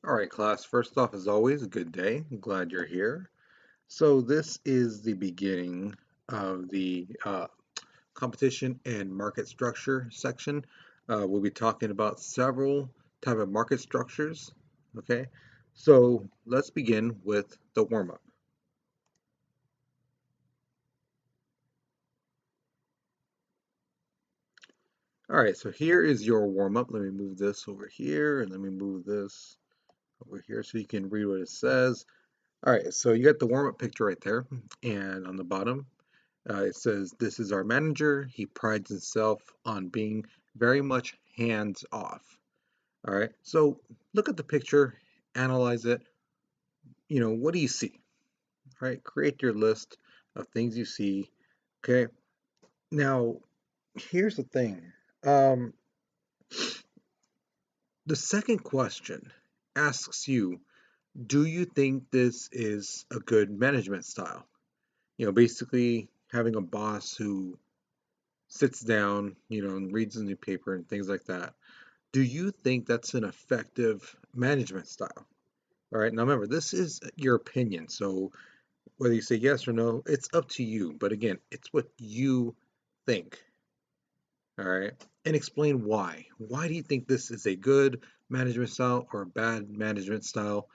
All right, class. First off, as always, good day. I'm glad you're here. So this is the beginning of the competition and market structure section. We'll be talking about several type of market structures. Okay, so let's begin with the warm-up. All right, so here is your warm-up. Let me move this over here, and let me move this over here so you can read what it says. All right, so you got the warm-up picture right there, and on the bottom, it says, "This is our manager. He prides himself on being very much hands off." All right. So look at the picture, analyze it. What do you see? All right. Create your list of things you see. Okay. Now, here's the thing. Um, the second question asks you, do you think this is a good management style? Basically having a boss who sits down, and reads the newspaper and things like that. Do you think that's an effective management style? All right, now remember, this is your opinion. So whether you say yes or no, it's up to you. But again, it's what you think. All right, and explain why. Why do you think this is a good management style or a bad management style?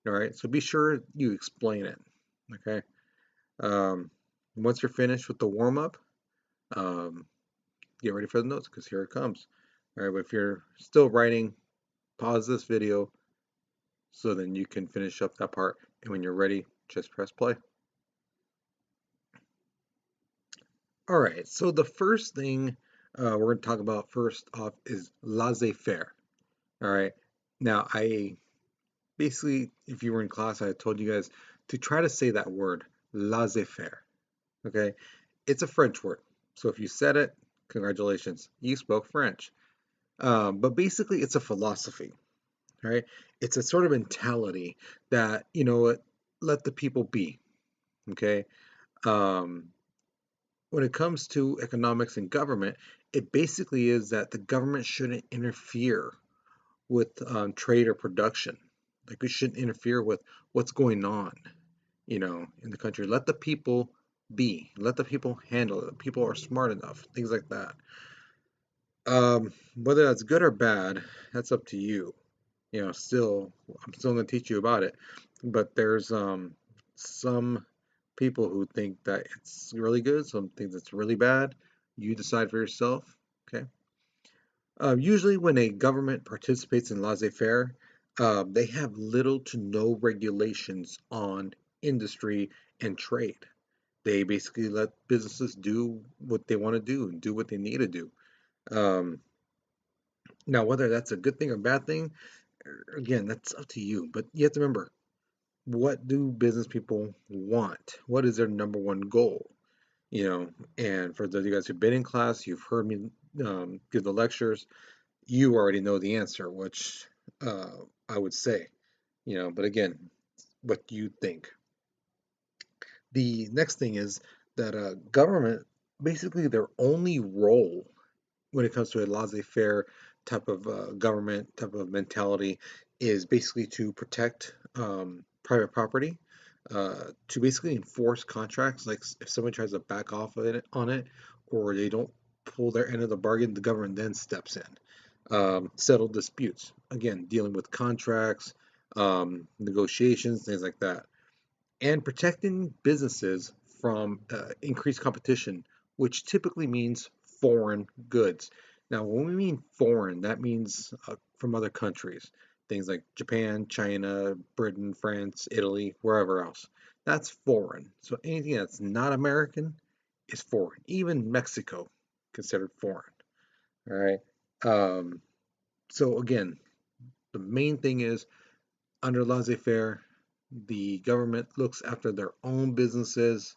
All right, so be sure you explain it. Okay, um, once you're finished with the warm up, um, get ready for the notes because here it comes. All right, but if you're still writing, pause this video so then you can finish up that part. And when you're ready, just press play. All right, so the first thing we're going to talk about first off is laissez-faire. All right, now I basically, if you were in class, I told you guys to try to say that word, laissez-faire. Okay, it's a French word. So if you said it, congratulations, you spoke French. But basically, it's a philosophy, right? It's a sort of mentality that, let the people be, okay? Um, when it comes to economics and government, it basically is that the government shouldn't interfere with trade or production. Like we shouldn't interfere with what's going on, in the country. Let the people be. Let the people handle it. People are smart enough. Things like that. Whether that's good or bad, that's up to you. Still, I'm still going to teach you about it. But there's some people who think that it's really good, some think it's really bad. You decide for yourself. Okay. Usually, when a government participates in laissez-faire, they have little to no regulations on industry and trade. They basically let businesses do what they want to do and do what they need to do. Um, Now, whether that's a good thing or bad thing, again, that's up to you. But you have to remember, what do business people want? What is their number one goal? And for those of you guys who've been in class, you've heard me give the lectures, you already know the answer, which I would say, but again, what do you think? The next thing is that government, basically their only role when it comes to a laissez-faire type of government type of mentality is basically to protect private property, to basically enforce contracts. Like if someone tries to back off of it on it, or they don't pull their end of the bargain, the government then steps in. Settle disputes. Again, dealing with contracts, negotiations, things like that, and protecting businesses from increased competition, which typically means foreign goods. Now, when we mean foreign, that means from other countries, things like Japan, China, Britain, France, Italy, wherever else. That's foreign. So anything that's not American is foreign. Even Mexico considered foreign. All right. Um, so again, the main thing is under laissez-faire, the government looks after their own businesses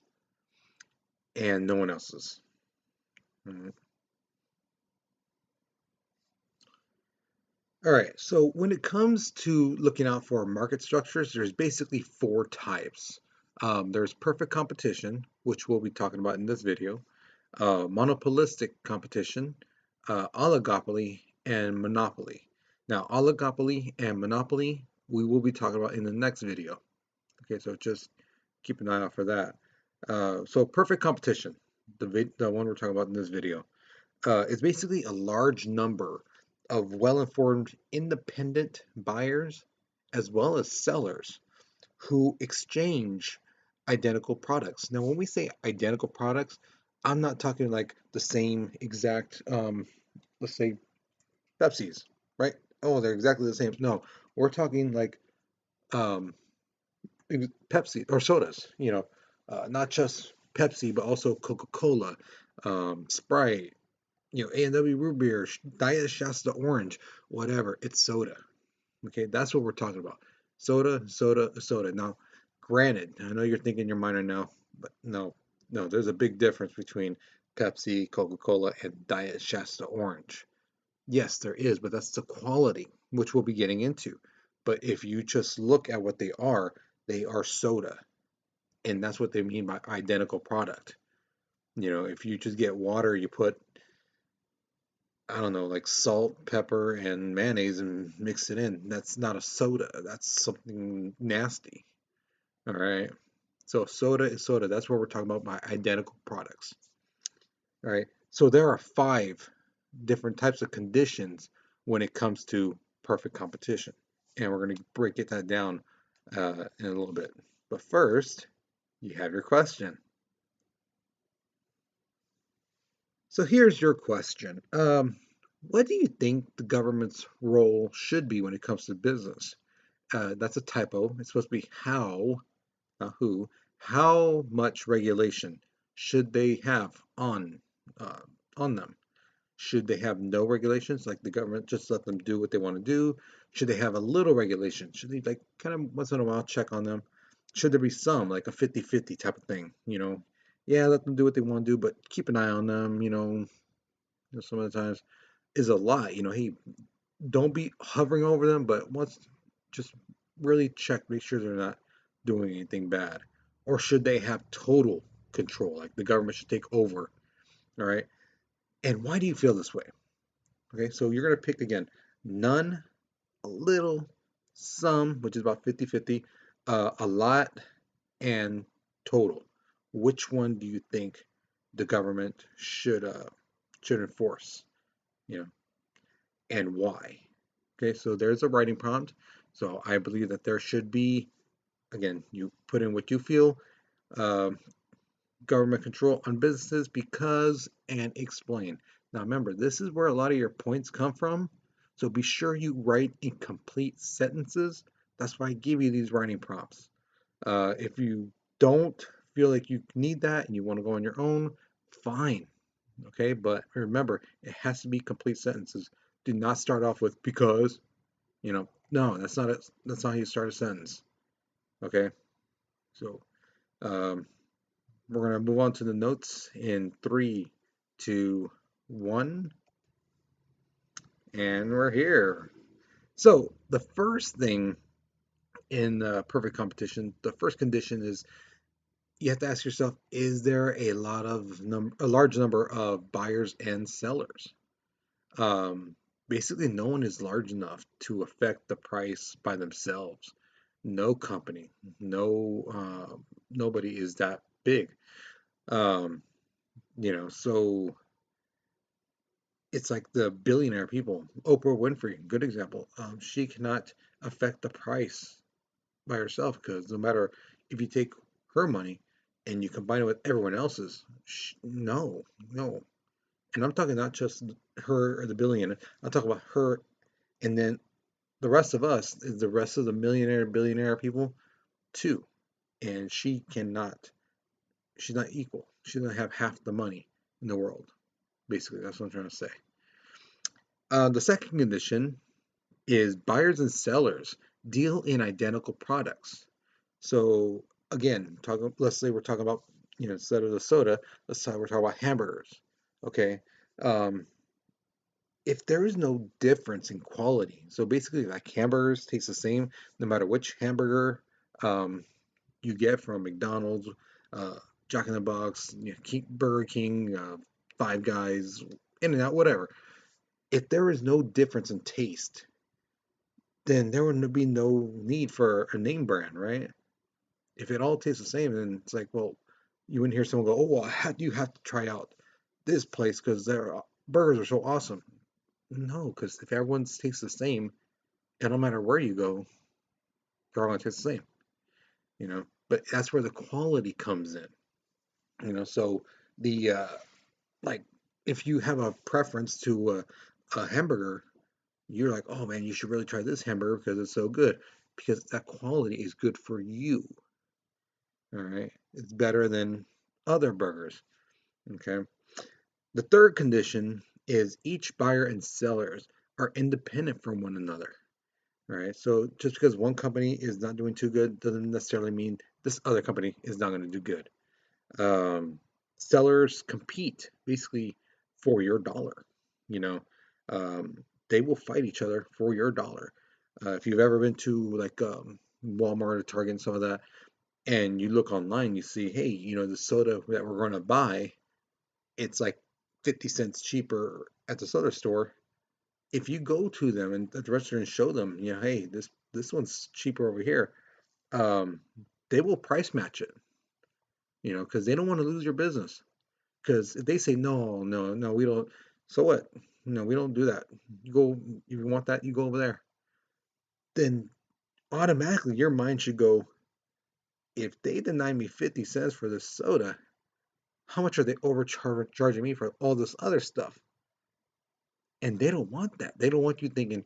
and no one else's. All right, so when it comes to looking out for market structures, there's basically four types. There's perfect competition, which we'll be talking about in this video, monopolistic competition, oligopoly, and monopoly. Now, oligopoly and monopoly, we will be talking about in the next video. Okay, so just keep an eye out for that. So perfect competition, the one we're talking about in this video, is basically a large number of well-informed independent buyers as well as sellers who exchange identical products. Now, when we say identical products, I'm not talking like the same exact, let's say Pepsi's, right? Oh, they're exactly the same. No, we're talking like um, Pepsi or sodas, not just Pepsi, but also Coca-Cola, Sprite, A&W Root Beer, Diet Shasta Orange, whatever. It's soda. Okay, that's what we're talking about. Soda, soda, soda. Now, granted, I know you're thinking in your mind right now, but no, no, there's a big difference between Pepsi, Coca-Cola, and Diet Shasta Orange. Yes, there is, but that's the quality, which we'll be getting into. But if you just look at what they are soda, and that's what they mean by identical product. If you just get water, you put, I don't know, like salt, pepper, and mayonnaise and mix it in. That's not a soda. That's something nasty. All right. So soda is soda. That's what we're talking about by identical products. All right. So there are 5 different types of conditions when it comes to perfect competition. And we're going to break that down in a little bit. But first, you have your question. So here's your question. What do you think the government's role should be when it comes to business? That's a typo. It's supposed to be how, not who. How much regulation should they have uh, on them? Should they have no regulations, like the government just let them do what they want to do? Should they have a little regulation? Should they like kind of once in a while check on them? Should there be some like a 50-50 type of thing? Yeah, let them do what they want to do, but keep an eye on them. Some of the times is a lot. Hey, don't be hovering over them, but once just really check, make sure they're not doing anything bad. Or should they have total control? Like the government should take over. All right. And why do you feel this way? Okay, so you're going to pick again none, a little, some, which is about 50-50, a lot, and total. Which one do you think the government should enforce? You know, and why? Okay, so there's a writing prompt. So I believe that there should be, again, you put in what you feel, um, government control on businesses because, and explain. Now remember, this is where a lot of your points come from. So be sure you write in complete sentences. That's why I give you these writing prompts. If you don't feel like you need that and you want to go on your own, fine. Okay, but remember, it has to be complete sentences. Do not start off with because, no, that's not how you start a sentence. Okay, so um, we're going to move on to the notes in 3, 2, 1, and we're here. So the first thing in perfect competition, the first condition is you have to ask yourself, is there a large number of buyers and sellers? Um, Basically, no one is large enough to affect the price by themselves. No company, nobody is that big. Um, so it's like the billionaire people. Oprah Winfrey, good example. She cannot affect the price by herself because no matter if you take her money and you combine it with everyone else's, no, no. And I'm talking not just her or the billionaire. I'm talking about her, and then the rest of us is the rest of the millionaire, billionaire people too. And she cannot. She's not equal. She doesn't have half the money in the world. Basically, that's what I'm trying to say. The second condition is buyers and sellers deal in identical products. So again, let's say we're talking about, instead of the soda, let's say we're talking about hamburgers. Okay. Um, if there is no difference in quality, so basically like hamburgers taste the same no matter which hamburger um, you get from McDonald's, uh, Jack in the Box, Burger King, Five Guys, In and Out, whatever. If there is no difference in taste, then there would be no need for a name brand, right? If it all tastes the same, then it's like, well, you wouldn't hear someone go, "Oh, well, you have to try out this place because their burgers are so awesome." No, because if everyone tastes the same, and no matter where you go, they're all gonna taste the same, you know. But that's where the quality comes in, you know. So the like, if you have a preference to a hamburger, you're like, "Oh man, you should really try this hamburger because it's so good," because that quality is good for you. All right, it's better than other burgers. Okay. The third condition is each buyer and sellers are independent from one another. All right. So just because one company is not doing too good doesn't necessarily mean this other company is not going to do good. Um, Sellers compete basically for your dollar. You know, they will fight each other for your dollar. If you've ever been to like Walmart or Target and some of that, and you look online, you see, hey, you know, the soda that we're going to buy, it's like 50 cents cheaper at the soda store. If you go to them and at the register and show them, you know, hey, this one's cheaper over here, um, they will price match it, you know, because they don't want to lose your business. Because if they say no, no, no, we don't, so what? No, we don't do that. You go, if you want that, you go over there. Then automatically your mind should go, if they deny me 50 cents for this soda, how much are they overcharging me for all this other stuff? And they don't want that. They don't want you thinking,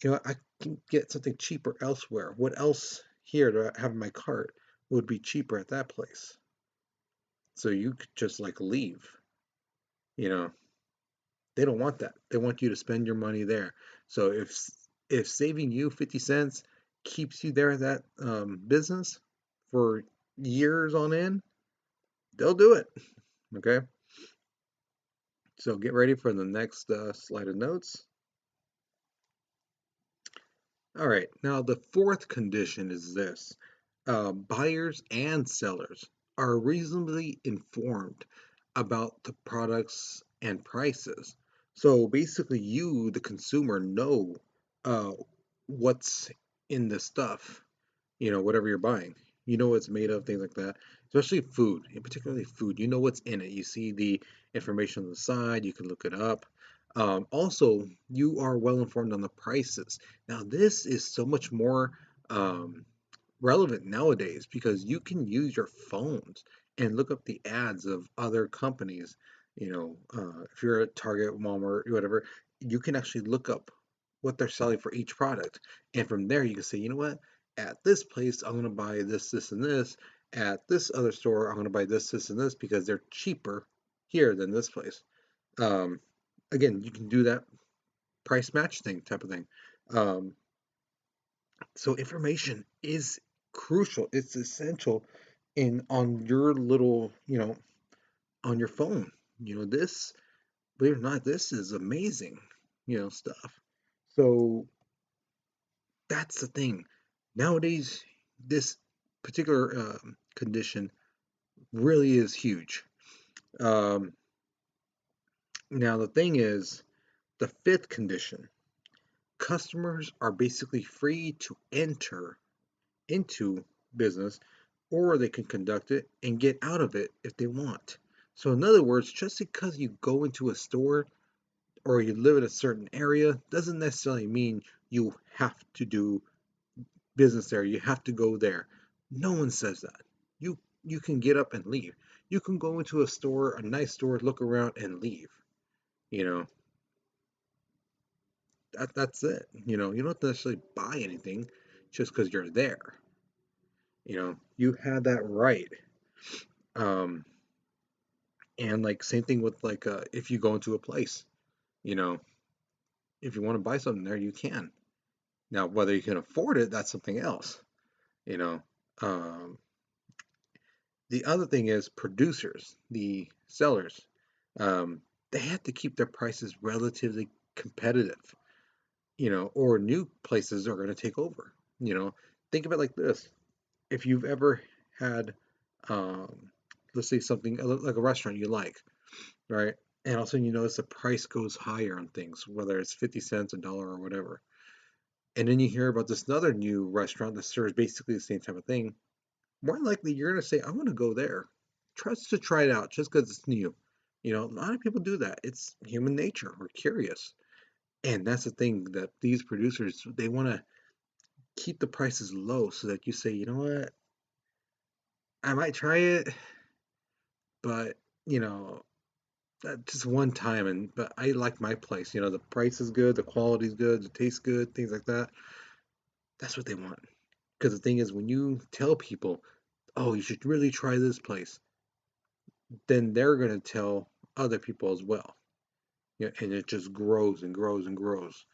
you know, I can get something cheaper elsewhere. What else here do I have in my cart would be cheaper at that place? So you could just like leave, you know. They don't want that. They want you to spend your money there. So if saving you 50 cents keeps you there at that business for years on end, they'll do it. Okay. So get ready for the next slide of notes. All right, now the fourth condition is this. Buyers and sellers are reasonably informed about the products and prices. So basically, you, the consumer, know uh, what's in the stuff, you know, whatever you're buying. You know what it's made of, things like that. Especially food, and particularly food. You know what's in it. You see the information on the side, you can look it up. Also, you are well informed on the prices. Now, this is so much more um, relevant nowadays because you can use your phones and look up the ads of other companies. You know, if you're at Target, Walmart, whatever, you can actually look up what they're selling for each product. And from there, you can say, you know what, at this place, I'm going to buy this, this, and this. At this other store, I'm going to buy this, this, and this because they're cheaper here than this place. Um, Again, you can do that price match thing type of thing. Um, so information is crucial. It's essential in on your little, you know, on your phone. You know, this, believe it or not, this is amazing, you know, stuff. So that's the thing. Nowadays, this particular condition really is huge. Um, Now, the thing is, the fifth condition, customers are basically free to enter into business or they can conduct it and get out of it if they want. So, in other words, just because you go into a store or you live in a certain area doesn't necessarily mean you have to do business there. You have to go there. No one says that. You can get up and leave. You can go into a store, a nice store, look around and leave. You know, that's it. You know, you don't necessarily buy anything just because you're there. You know, you have that right. Um, and like same thing with like if you go into a place, you know, if you want to buy something there, you can. Now, whether you can afford it, that's something else. You know, um, the other thing is producers, the sellers, um, they have to keep their prices relatively competitive, you know, or new places are going to take over. You know, think of it like this. If you've ever had, um, let's say something like a restaurant you like, right? And all of a sudden you notice the price goes higher on things, whether it's 50 cents, a dollar, or whatever. and then you hear about this other new restaurant that serves basically the same type of thing, more likely you're going to say, I'm going to go there. Trust to try it out just because it's new. A lot of people do that. It's human nature. We're curious. And that's the thing that these producers, they want to keep the prices low so that you say, you know what, I might try it, but, you know, just one time. But I like my place. The price is good, the quality is good, the taste good, things like that. That's what they want. Because the thing is, when you tell people, oh, you should really try this place, then they're going to tell other people as well. And it just grows and grows and grows.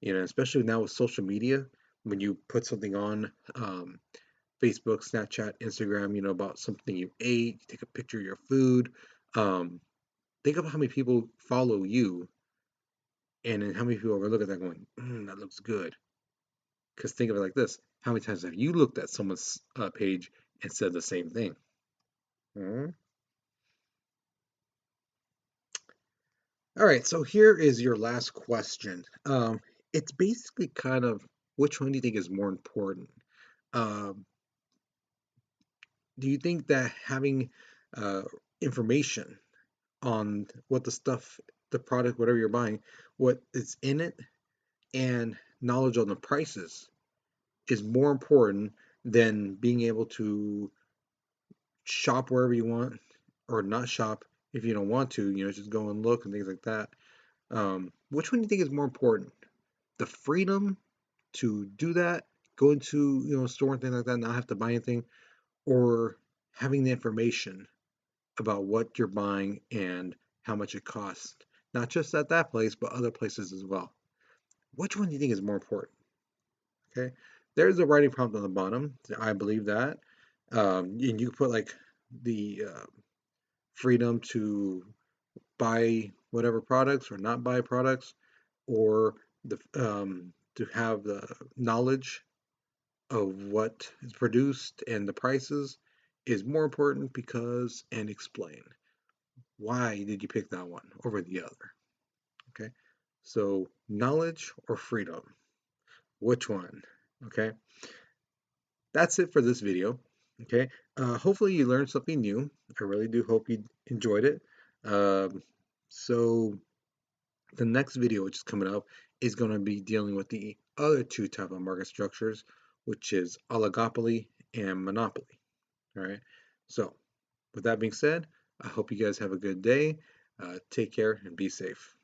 Especially now with social media, when you put something on Facebook, Snapchat, Instagram, about something you ate, you take a picture of your food. Um, think of how many people follow you, and then how many people are looking at that going, that looks good. Because think of it like this: how many times have you looked at someone's page and said the same thing? Mhm. All right, so here is your last question. It's basically kind of which one do you think is more important? Um, do you think that having uh, information on what the stuff, the product, whatever you're buying, what is in it, and knowledge on the prices is more important than being able to shop wherever you want or not shop if you don't want to, just go and look and things like that? Which one do you think is more important? The freedom to do that, go into, a store and things like that, not have to buy anything, or having the information about what you're buying and how much it costs, not just at that place, but other places as well. Which one do you think is more important? Okay, there's a writing prompt on the bottom. I believe that, and you put like the freedom to buy whatever products or not buy products, or the to have the knowledge of what is produced and the prices is more important because, and explain why did you pick that one over the other. Okay, so knowledge or freedom, which one? Okay, that's it for this video. Okay, hopefully you learned something new. I really do hope you enjoyed it. um, so the next video, which is coming up, is going to be dealing with the other two type of market structures, which is oligopoly and monopoly. All right, so with that being said, I hope you guys have a good day. Take care and be safe.